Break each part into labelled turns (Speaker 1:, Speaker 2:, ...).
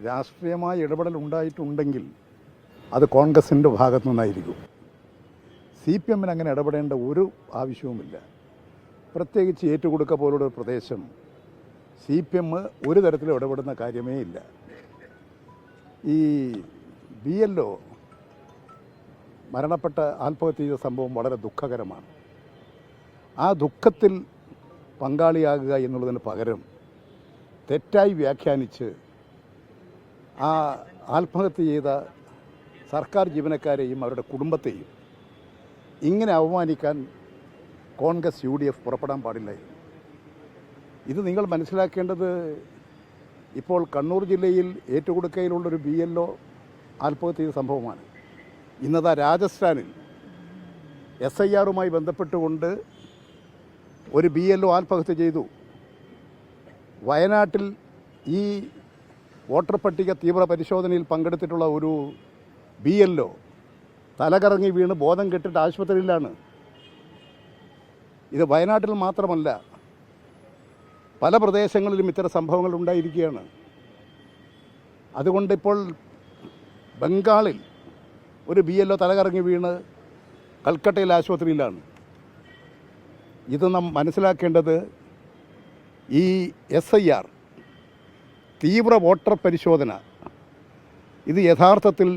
Speaker 1: രാഷ്ട്രീയമായ ഇടപെടൽ ഉണ്ടായിട്ടുണ്ടെങ്കിൽ അത് കോൺഗ്രസിൻ്റെ ഭാഗത്തു നിന്നായിരിക്കും. CPM അങ്ങനെ ഇടപെടേണ്ട ഒരു ആവശ്യവുമില്ല. പ്രത്യേകിച്ച് ഏറ്റുകൊടുക്ക പോലുള്ള ഒരു പ്രദേശം CPM ഒരു തരത്തിലും ഇടപെടുന്ന കാര്യമേ ഇല്ല. ഈ BLO മരണപ്പെട്ട ആത്മഹത്യ ചെയ്ത സംഭവം വളരെ ദുഃഖകരമാണ്. ആ ദുഃഖത്തിൽ പങ്കാളിയാകുക എന്നുള്ളതിന് പകരം തെറ്റായി വ്യാഖ്യാനിച്ച് ആ ആത്മഹത്യ ചെയ്ത സർക്കാർ ജീവനക്കാരെയും അവരുടെ കുടുംബത്തെയും ഇങ്ങനെ അവമാനിക്കാൻ കോൺഗ്രസ് UDF പുറപ്പെടാൻ പാടില്ലായിരുന്നു. ഇത് നിങ്ങൾ മനസ്സിലാക്കേണ്ടത്, ഇപ്പോൾ കണ്ണൂർ ജില്ലയിൽ ഏറ്റുകൊടുക്കയിലുള്ളൊരു BLO ആത്മഹത്യ ചെയ്ത സംഭവമാണ്. ഇന്നതാ രാജസ്ഥാനിൽ SIRുമായി ബന്ധപ്പെട്ടുകൊണ്ട് ഒരു BLO ആത്മഹത്യ ചെയ്തു. വയനാട്ടിൽ ഈ വോട്ടർ പട്ടിക തീവ്ര പരിശോധനയിൽ പങ്കെടുത്തിട്ടുള്ള ഒരു BLO തലകറങ്ങി വീണ് ബോധം കെട്ടിട്ട് ആശുപത്രിയിലാണ്. ഇത് വയനാട്ടിൽ മാത്രമല്ല, പല പ്രദേശങ്ങളിലും ഇത്തരം സംഭവങ്ങൾ ഉണ്ടായിരിക്കുകയാണ്. അതുകൊണ്ടിപ്പോൾ ബംഗാളിൽ ഒരു BLO തലകറങ്ങി വീണ് കൽക്കട്ടയിൽ ആശുപത്രിയിലാണ്. ഇത് നാം മനസ്സിലാക്കേണ്ടത്, ഈ SIR തീവ്ര വോട്ടർ പരിശോധന ഇത് യഥാർത്ഥത്തിൽ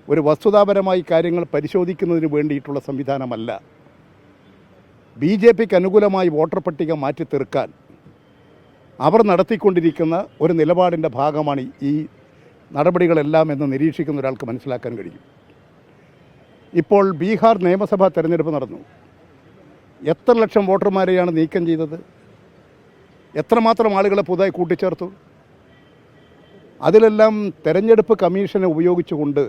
Speaker 1: ഒരു വസ്തുതാപരമായി കാര്യങ്ങൾ പരിശോധിക്കുന്നതിന് വേണ്ടിയിട്ടുള്ള സംവിധാനമല്ല. BJPക്ക് അനുകൂലമായി വോട്ടർ പട്ടിക മാറ്റി തീർക്കാൻ അവർ നടത്തിക്കൊണ്ടിരിക്കുന്ന ഒരു നിലപാടിൻ്റെ ഭാഗമാണ് ഈ നടപടികളെല്ലാം എന്ന് നിരീക്ഷിക്കുന്ന ഒരാൾക്ക് മനസ്സിലാക്കാൻ കഴിയും. ഇപ്പോൾ ബീഹാർ നിയമസഭാ തെരഞ്ഞെടുപ്പ് നടന്നു. എത്ര ലക്ഷം വോട്ടർമാരെയാണ് നീക്കം ചെയ്തത്? എത്രമാത്രം ആളുകളെ പുതുതായി കൂട്ടിച്ചേർത്തു? അതിലെല്ലാം തെരഞ്ഞെടുപ്പ് കമ്മീഷനെ ഉപയോഗിച്ചുകൊണ്ട്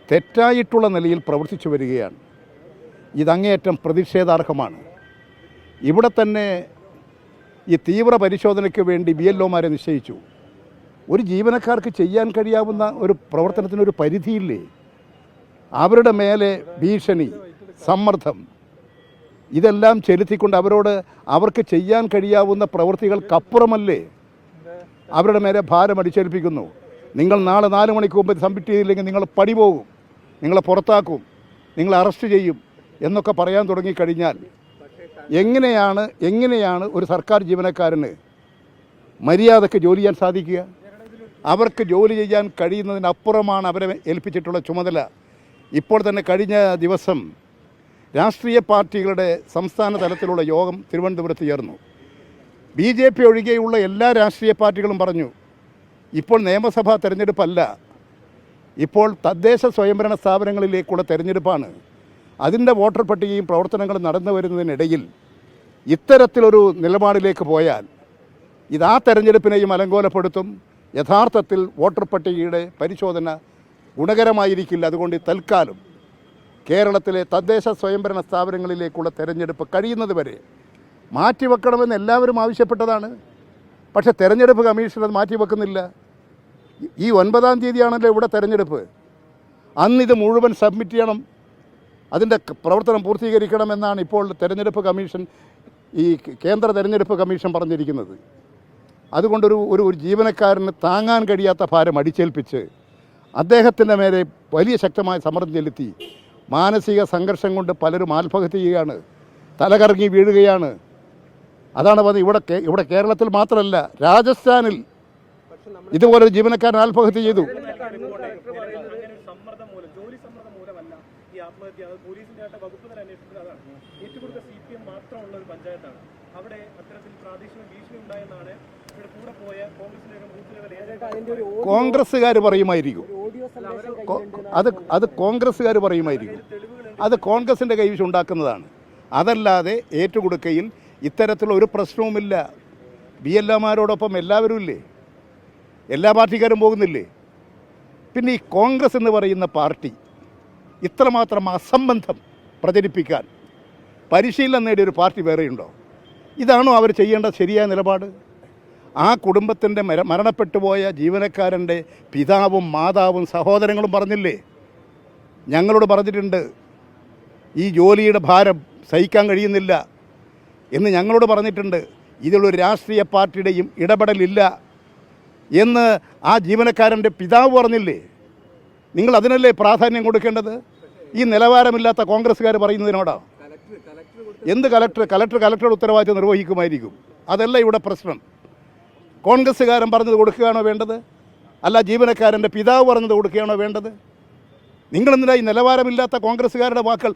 Speaker 1: തെറ്റായിട്ടുള്ള നിലയിൽ പ്രവർത്തിച്ചു വരികയാണ്. ഇതങ്ങേയറ്റം പ്രതിഷേധാർഹമാണ്. ഇവിടെ തന്നെ ഈ തീവ്ര പരിശോധനയ്ക്ക് വേണ്ടി BLOമാരെ നിശ്ചയിച്ചു. ഒരു ജീവനക്കാർക്ക് ചെയ്യാൻ കഴിയാവുന്ന ഒരു പ്രവർത്തനത്തിനൊരു പരിധിയില്ലേ? അവരുടെ മേലെ ഭീഷണി, സമ്മർദ്ദം ഇതെല്ലാം ചെലുത്തിക്കൊണ്ട് അവർക്ക് ചെയ്യാൻ കഴിയാവുന്ന പ്രവൃത്തികൾക്കപ്പുറമല്ലേ അവരുടെ മേലെ ഭാരം അടിച്ചേൽപ്പിക്കുന്നു. നിങ്ങൾ നാളെ 4 മണിക്ക് മുമ്പ് സബ്മിറ്റ് ചെയ്തില്ലെങ്കിൽ നിങ്ങൾ പടി പോകും, നിങ്ങളെ പുറത്താക്കും, നിങ്ങളെ അറസ്റ്റ് ചെയ്യും എന്നൊക്കെ പറയാൻ തുടങ്ങിക്കഴിഞ്ഞാൽ എങ്ങനെയാണ് ഒരു സർക്കാർ ജീവനക്കാരന് മര്യാദയ്ക്ക് ജോലി ചെയ്യാൻ സാധിക്കുക? അവർക്ക് ജോലി ചെയ്യാൻ കഴിയുന്നതിനപ്പുറമാണ് അവരെ ഏൽപ്പിച്ചിട്ടുള്ള ചുമതല. ഇപ്പോൾ തന്നെ കഴിഞ്ഞ ദിവസം രാഷ്ട്രീയ പാർട്ടികളുടെ സംസ്ഥാന തലത്തിലുള്ള യോഗം തിരുവനന്തപുരത്ത് ചേർന്നു. BJP ഒഴികെയുള്ള എല്ലാ രാഷ്ട്രീയ പാർട്ടികളും പറഞ്ഞു, ഇപ്പോൾ നിയമസഭാ തെരഞ്ഞെടുപ്പല്ല, ഇപ്പോൾ തദ്ദേശ സ്വയംഭരണ സ്ഥാപനങ്ങളിലേക്കുള്ള തെരഞ്ഞെടുപ്പാണ്. അതിൻ്റെ വോട്ടർ പട്ടികയും പ്രവർത്തനങ്ങളും നടന്നു വരുന്നതിനിടയിൽ ഇത്തരത്തിലൊരു നിലപാടിലേക്ക് പോയാൽ ഇതാ തെരഞ്ഞെടുപ്പിനെയും അലങ്കോലപ്പെടുത്തും. യഥാർത്ഥത്തിൽ വോട്ടർ പട്ടികയുടെ പരിശോധന ഗുണകരമായിരിക്കില്ല. അതുകൊണ്ട് തൽക്കാലം കേരളത്തിലെ തദ്ദേശ സ്വയംഭരണ സ്ഥാപനങ്ങളിലേക്കുള്ള തെരഞ്ഞെടുപ്പ് കഴിയുന്നത് വരെ മാറ്റിവെക്കണമെന്ന് എല്ലാവരും ആവശ്യപ്പെട്ടതാണ്. പക്ഷേ തെരഞ്ഞെടുപ്പ് കമ്മീഷൻ അത് മാറ്റിവെക്കുന്നില്ല. ഈ 9-ാം തീയതിയാണല്ലോ ഇവിടെ തെരഞ്ഞെടുപ്പ്. അന്നിത് മുഴുവൻ സബ്മിറ്റ് ചെയ്യണം, അതിൻ്റെ പ്രവർത്തനം പൂർത്തീകരിക്കണമെന്നാണ് ഇപ്പോൾ തെരഞ്ഞെടുപ്പ് കമ്മീഷൻ, ഈ കേന്ദ്ര തെരഞ്ഞെടുപ്പ് കമ്മീഷൻ പറഞ്ഞിരിക്കുന്നത്. അതുകൊണ്ടൊരു ഒരു ജീവനക്കാരന് താങ്ങാൻ കഴിയാത്ത ഭാരം അടിച്ചേൽപ്പിച്ച് അദ്ദേഹത്തിൻ്റെ മേലെ വലിയ ശക്തമായ സമ്മർദ്ദം ചെലുത്തി മാനസിക സംഘർഷം കൊണ്ട് പലരും ആത്മഹത്യ ചെയ്യുകയാണ്, തലകറങ്ങി വീഴുകയാണ്. അതാണ് പറഞ്ഞത്. ഇവിടെ കേരളത്തിൽ മാത്രമല്ല, രാജസ്ഥാനിൽ ഇതുപോലെ ജീവനക്കാരൻ ആത്മഹത്യ ചെയ്തു. കോൺഗ്രസ്സുകാർ പറയുമായിരിക്കും, അത് കോൺഗ്രസ്സുകാർ പറയുമായിരിക്കും. അത് കോൺഗ്രസിൻ്റെ കൈവശം ഉണ്ടാക്കുന്നതാണ്. അതല്ലാതെ ഏറ്റുകൊടുക്കയിൽ ഇത്തരത്തിലുള്ള ഒരു പ്രശ്നവുമില്ല. BLOമാരോടൊപ്പം എല്ലാവരും ഇല്ലേ? എല്ലാ പാർട്ടിക്കാരും പോകുന്നില്ലേ? പിന്നെ ഈ കോൺഗ്രസ് എന്ന് പറയുന്ന പാർട്ടി ഇത്രമാത്രം അസംബന്ധം പ്രചരിപ്പിക്കാൻ പരിശീലനം നേടിയൊരു പാർട്ടി വേറെയുണ്ടോ? ഇതാണോ അവർ ചെയ്യേണ്ട ശരിയായ നിലപാട്? ആ കുടുംബത്തിൻ്റെ മരണപ്പെട്ടുപോയ ജീവനക്കാരൻ്റെ പിതാവും മാതാവും സഹോദരങ്ങളും പറഞ്ഞില്ലേ, ഞങ്ങളോട് പറഞ്ഞിട്ടുണ്ട്, ഈ ജോലിയുടെ ഭാരം സഹിക്കാൻ കഴിയുന്നില്ല എന്ന് ഞങ്ങളോട് പറഞ്ഞിട്ടുണ്ട്. ഇതിലൊരു രാഷ്ട്രീയ പാർട്ടിയുടെയും ഇടപെടലില്ല. എന്ന് ആ ജീവനക്കാരൻ്റെ പിതാവ് പറഞ്ഞില്ലേ? നിങ്ങൾ അതിനല്ലേ പ്രാധാന്യം കൊടുക്കേണ്ടത്? ഈ നിലവാരമില്ലാത്ത കോൺഗ്രസ്സുകാർ പറയുന്നതിനോടാ? എന്ത് കലക്ടറുടെ ഉത്തരവാദിത്വം നിർവഹിക്കുമായിരിക്കും. അതല്ല ഇവിടെ പ്രശ്നം. കോൺഗ്രസ്സുകാരൻ പറഞ്ഞത് കൊടുക്കുകയാണോ വേണ്ടത്? അല്ല ജീവനക്കാരൻ്റെ പിതാവ് പറഞ്ഞത് കൊടുക്കുകയാണോ വേണ്ടത്? നിങ്ങളെന്തിനാ ഈ നിലവാരമില്ലാത്ത കോൺഗ്രസ്സുകാരുടെ വാക്കുകൾ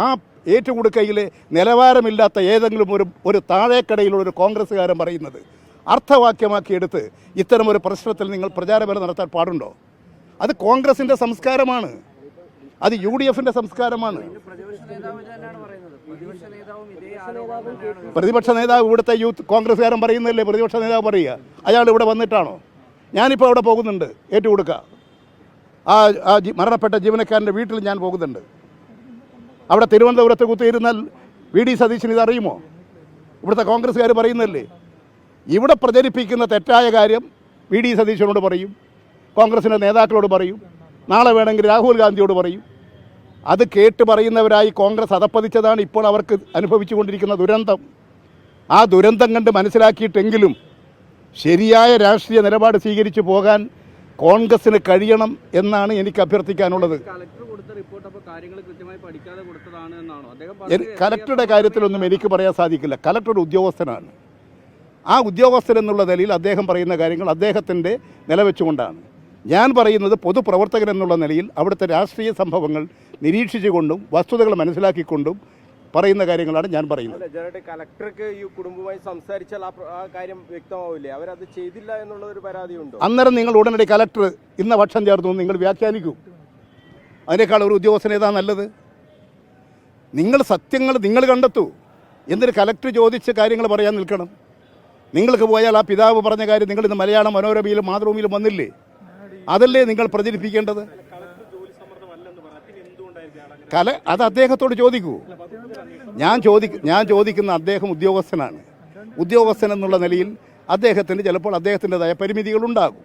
Speaker 1: ആ ഏറ്റുകൊടുക്കയിലെ നിലവാരമില്ലാത്ത ഏതെങ്കിലും ഒരു താഴേക്കടയിലുള്ള കോൺഗ്രസ്സുകാരൻ പറയുന്നത് അർത്ഥവാക്യമാക്കിയെടുത്ത് ഇത്തരമൊരു പ്രശ്നത്തിൽ നിങ്ങൾ പ്രചാരവേല നടത്താൻ പാടുണ്ടോ? അത് കോൺഗ്രസിൻ്റെ സംസ്കാരമാണ്, അത് UDFിൻ്റെ സംസ്കാരമാണ്. പ്രതിപക്ഷ നേതാവ് ഇവിടുത്തെ യൂത്ത് കോൺഗ്രസ്സുകാരൻ പറയുന്നതല്ലേ പ്രതിപക്ഷ നേതാവ് പറയുക? അയാൾ ഇവിടെ വന്നിട്ടാണോ? ഞാനിപ്പോൾ അവിടെ പോകുന്നുണ്ട് ഏറ്റുകൊടുക്കുക. മരണപ്പെട്ട ജീവനക്കാരൻ്റെ വീട്ടിൽ ഞാൻ പോകുന്നുണ്ട്. അവിടെ തിരുവനന്തപുരത്ത് കുത്തിയിരുന്നാൽ VD സതീശന് ഇതറിയുമോ? ഇവിടുത്തെ കോൺഗ്രസ്സുകാർ പറയുന്നതല്ലേ? ഇവിടെ പ്രചരിപ്പിക്കുന്ന തെറ്റായ കാര്യം VD സതീശനോട് പറയും, കോൺഗ്രസിൻ്റെ നേതാക്കളോട് പറയും, നാളെ വേണമെങ്കിൽ രാഹുൽ ഗാന്ധിയോട് പറയും. അത് കേട്ട് പറയുന്നവരായി കോൺഗ്രസ് അധപ്പതിച്ചതാണ് ഇപ്പോൾ അവർക്ക് അനുഭവിച്ചു കൊണ്ടിരിക്കുന്ന ദുരന്തം. ആ ദുരന്തം കണ്ട് മനസ്സിലാക്കിയിട്ടെങ്കിലും ശരിയായ രാഷ്ട്രീയ നിലപാട് സ്വീകരിച്ചു പോകാൻ കോൺഗ്രസിന് കഴിയണം എന്നാണ് എനിക്ക് അഭ്യർത്ഥിക്കാനുള്ളത്. കലക്ടറുടെ കാര്യത്തിലൊന്നും എനിക്ക് പറയാൻ സാധിക്കില്ല. കലക്ടർ ഉദ്യോഗസ്ഥനാണ്. ആ ഉദ്യോഗസ്ഥൻ എന്നുള്ള നിലയിൽ അദ്ദേഹം പറയുന്ന കാര്യങ്ങൾ അദ്ദേഹത്തിൻ്റെ നിലവെച്ചുകൊണ്ടാണ്. ഞാൻ പറയുന്നത് പൊതുപ്രവർത്തകൻ എന്നുള്ള നിലയിൽ അവിടുത്തെ രാഷ്ട്രീയ സംഭവങ്ങൾ നിരീക്ഷിച്ചുകൊണ്ടും വസ്തുതകൾ മനസ്സിലാക്കിക്കൊണ്ടും പറയുന്ന കാര്യങ്ങളാണ് ഞാൻ പറയുന്നത്.
Speaker 2: കലക്ടർക്ക് ഈ കുടുംബവുമായി സംസാരിച്ചാൽ ആ കാര്യം വ്യക്തമാവില്ലേ? അവരത് ചെയ്തില്ല എന്നുള്ള ഒരു പരാതിയുണ്ടോ?
Speaker 1: അന്നേരം നിങ്ങൾ ഉടനടി കലക്ടർ ഇന്ന പക്ഷം ചേർന്നു നിങ്ങൾ വ്യാഖ്യാനിക്കൂ. അതിനേക്കാൾ ഒരു ഉദ്യോഗസ്ഥൻ ഏതാ നല്ലത്? നിങ്ങൾ സത്യങ്ങൾ നിങ്ങൾ കണ്ടെത്തൂ. എന്തിന് കലക്ടർ ചോദിച്ച കാര്യങ്ങൾ പറയാൻ നിൽക്കണം? നിങ്ങൾക്ക് പോയാൽ ആ പിതാവ് പറഞ്ഞ കാര്യം നിങ്ങൾ ഇന്ന് മലയാള മനോരമയിലും മാതൃഭൂമിയിലും വന്നില്ലേ? അതല്ലേ നിങ്ങൾ പ്രചരിപ്പിക്കേണ്ടത്? അത് അദ്ദേഹത്തോട് ചോദിക്കൂ. ഞാൻ ചോദിക്കുന്ന അദ്ദേഹം ഉദ്യോഗസ്ഥനാണ്. ഉദ്യോഗസ്ഥൻ എന്നുള്ള നിലയിൽ അദ്ദേഹത്തിന് ചിലപ്പോൾ അദ്ദേഹത്തിൻ്റെതായ പരിമിതികളുണ്ടാകും.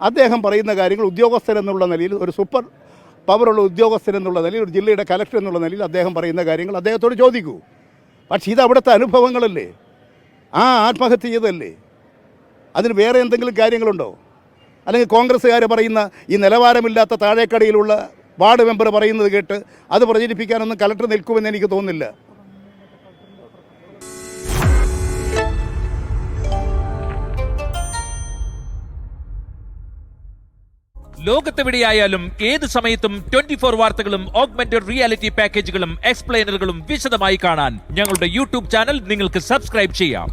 Speaker 1: അദ്ദേഹം പറയുന്ന കാര്യങ്ങൾ ഉദ്യോഗസ്ഥൻ എന്നുള്ള നിലയിൽ ഒരു സൂപ്പർ പവറുള്ള ഉദ്യോഗസ്ഥൻ എന്നുള്ള നിലയിൽ ഒരു ജില്ലയുടെ കലക്ടർ എന്നുള്ള നിലയിൽ അദ്ദേഹം പറയുന്ന കാര്യങ്ങൾ അദ്ദേഹത്തോട് ചോദിക്കൂ. പക്ഷേ ഇത് അവിടുത്തെ അനുഭവങ്ങളല്ലേ? ആത്മഹത്യ ചെയ്തല്ലേ? അതിന് വേറെ എന്തെങ്കിലും കാര്യങ്ങളുണ്ടോ? അല്ലെങ്കിൽ കോൺഗ്രസ്സുകാർ പറയുന്ന ഈ നിലവാരമില്ലാത്ത താഴേക്കടയിലുള്ള വാർഡ് മെമ്പർ പറയുന്നത് കേട്ട് അത് പ്രചരിപ്പിക്കാനൊന്നും കലക്ടർ നിൽക്കുമെന്ന് എനിക്ക് തോന്നുന്നില്ല.
Speaker 3: ലോകത്തെവിടെയായാലും ഏത് സമയത്തും 24 വാർത്തകളും ഓഗ്മെന്റഡ് റിയാലിറ്റി പാക്കേജുകളും എക്സ്പ്ലെയിനറുകളും വിശദമായി കാണാൻ ഞങ്ങളുടെ YouTube ചാനൽ നിങ്ങൾക്ക് സബ്സ്ക്രൈബ് ചെയ്യാം.